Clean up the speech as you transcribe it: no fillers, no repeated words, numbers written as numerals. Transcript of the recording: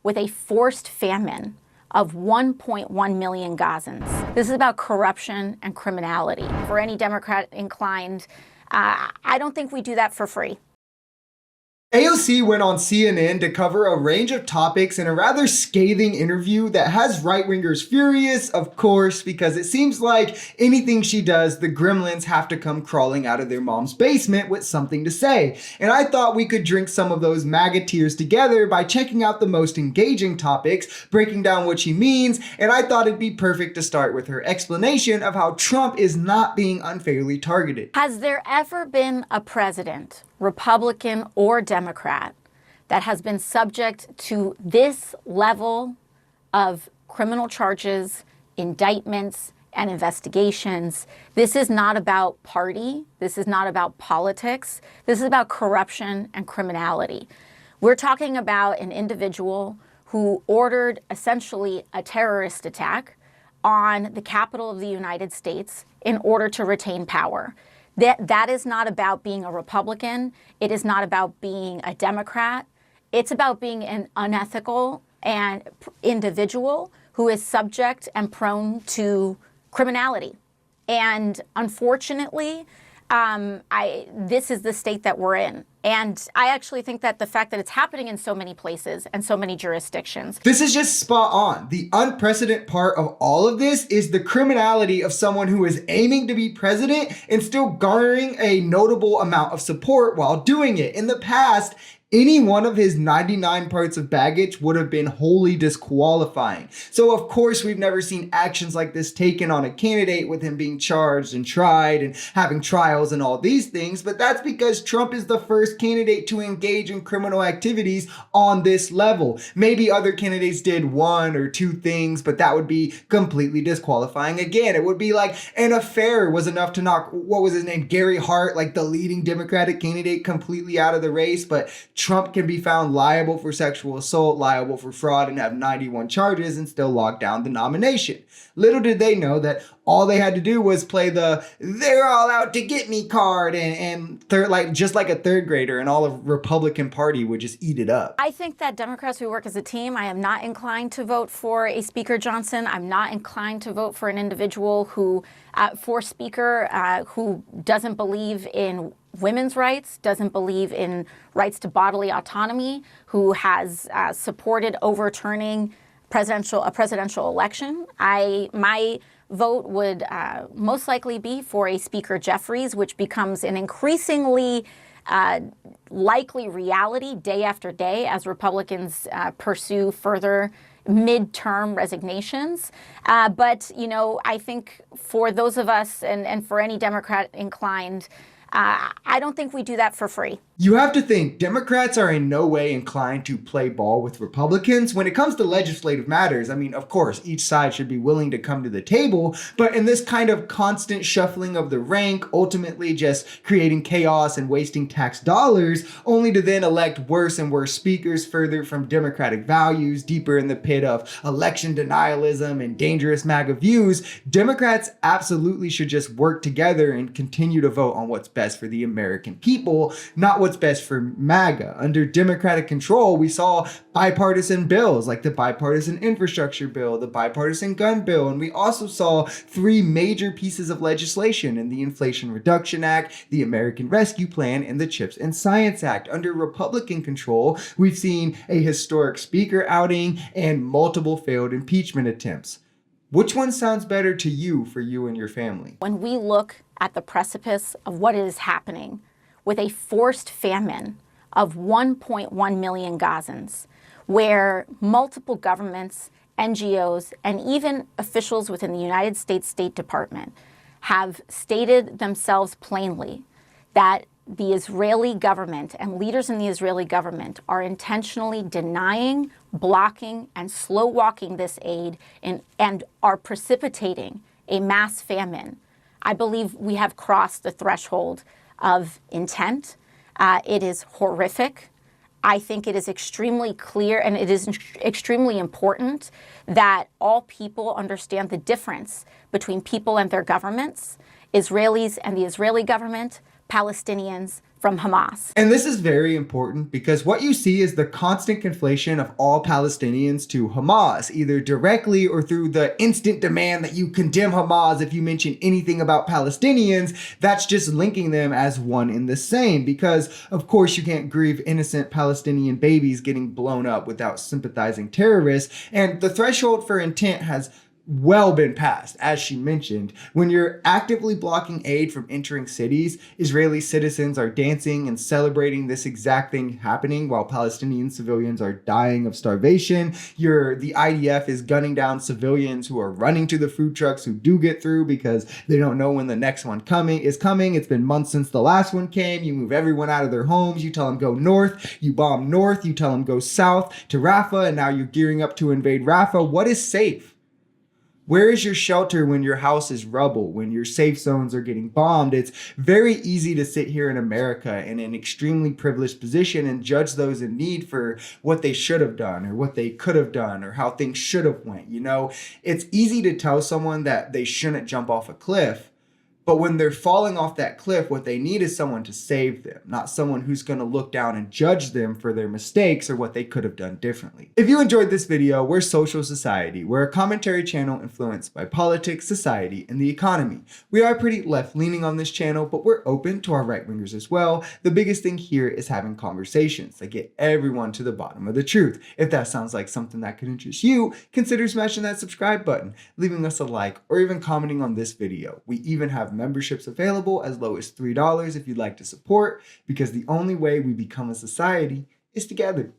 with a forced famine of 1.1 million Gazans. This is about corruption and criminality. For any Democrat inclined, I don't think we do that for free. AOC went on CNN to cover a range of topics in a rather scathing interview that has right-wingers furious, of course, because it seems like anything she does, the gremlins have to come crawling out of their mom's basement with something to say. And I thought we could drink some of those MAGA tears together by checking out the most engaging topics, breaking down what she means, and I thought it'd be perfect to start with her explanation of how Trump is not being unfairly targeted. Has there ever been a president, Republican or Democrat, that has been subject to this level of criminal charges, indictments, and investigations? This is not about party. This is not about politics. This is about corruption and criminality. We're talking about an individual who ordered essentially a terrorist attack on the Capitol of the United States in order to retain power. That is not about being a Republican. It is not about being a Democrat. It's about being an unethical and individual who is subject and prone to criminality. And unfortunately, this is the state that we're in. And I actually think that the fact that it's happening in so many places and so many jurisdictions. This is just spot on. The unprecedented part of all of this is the criminality of someone who is aiming to be president and still garnering a notable amount of support while doing it. In the past, any one of his 99 parts of baggage would have been wholly disqualifying. So of course, we've never seen actions like this taken on a candidate with him being charged and tried and having trials and all these things. But that's because Trump is the first candidate to engage in criminal activities on this level. Maybe other candidates did one or two things, but that would be completely disqualifying. Again, it would be like an affair was enough to knock, what was his name, Gary Hart, like the leading Democratic candidate, completely out of the race. But Trump can be found liable for sexual assault, liable for fraud, and have 91 charges and still lock down the nomination. Little did they know that all they had to do was play the "they're all out to get me" card and just like a third grader, and all of Republican Party would just eat it up. I think that Democrats who work as a team, I am not inclined to vote for a Speaker Johnson. I'm not inclined to vote for an individual who, for Speaker, who doesn't believe in women's rights, doesn't believe in rights to bodily autonomy, who has supported overturning a presidential election. My vote would most likely be for a Speaker Jeffries, which becomes an increasingly likely reality day after day as Republicans pursue further midterm resignations. But, you know, I think for those of us and for any Democrat inclined, I don't think we do that for free. You have to think Democrats are in no way inclined to play ball with Republicans when it comes to legislative matters. I mean, of course, each side should be willing to come to the table, but in this kind of constant shuffling of the rank, ultimately just creating chaos and wasting tax dollars, only to then elect worse and worse speakers further from democratic values, deeper in the pit of election denialism and dangerous MAGA views, Democrats absolutely should just work together and continue to vote on what's best for the American people, not what's best for MAGA. Under Democratic control, we saw bipartisan bills like the bipartisan infrastructure bill, the bipartisan gun bill, and we also saw three major pieces of legislation in the Inflation Reduction Act, the American Rescue Plan, and the CHIPS and Science Act. Under Republican control, we've seen a historic speaker outing and multiple failed impeachment attempts. Which one sounds better to you for you and your family? When we look at the precipice of what is happening with a forced famine of 1.1 million Gazans, where multiple governments, NGOs, and even officials within the United States State Department have stated themselves plainly that the Israeli government and leaders in the Israeli government are intentionally denying, blocking, and slow walking this aid and are precipitating a mass famine. I believe we have crossed the threshold of intent. It is horrific. I think it is extremely clear and it is extremely important that all people understand the difference between people and their governments, Israelis and the Israeli government, Palestinians from Hamas. And this is very important because what you see is the constant conflation of all Palestinians to Hamas, either directly or through the instant demand that you condemn Hamas if you mention anything about Palestinians. That's just linking them as one in the same, because of course you can't grieve innocent Palestinian babies getting blown up without sympathizing terrorists. And the threshold for intent has well been passed. As she mentioned, when you're actively blocking aid from entering cities, Israeli citizens are dancing and celebrating this exact thing happening while Palestinian civilians are dying of starvation. The IDF is gunning down civilians who are running to the food trucks who do get through because they don't know when the next one is coming. It's been months since the last one came. You move everyone out of their homes. You tell them go north. You bomb north. You tell them go south to Rafah, and now you're gearing up to invade Rafah. What is safe? Where is your shelter when your house is rubble, when your safe zones are getting bombed? It's very easy to sit here in America in an extremely privileged position and judge those in need for what they should have done or what they could have done or how things should have went. You know, it's easy to tell someone that they shouldn't jump off a cliff. But when they're falling off that cliff, what they need is someone to save them, not someone who's going to look down and judge them for their mistakes or what they could have done differently. If you enjoyed this video, we're Social Society. We're a commentary channel influenced by politics, society, and the economy. We are pretty left-leaning on this channel, but we're open to our right-wingers as well. The biggest thing here is having conversations that get everyone to the bottom of the truth. If that sounds like something that could interest you, consider smashing that subscribe button, leaving us a like, or even commenting on this video. We even have memberships available as low as $3 if you'd like to support, because the only way we become a society is together.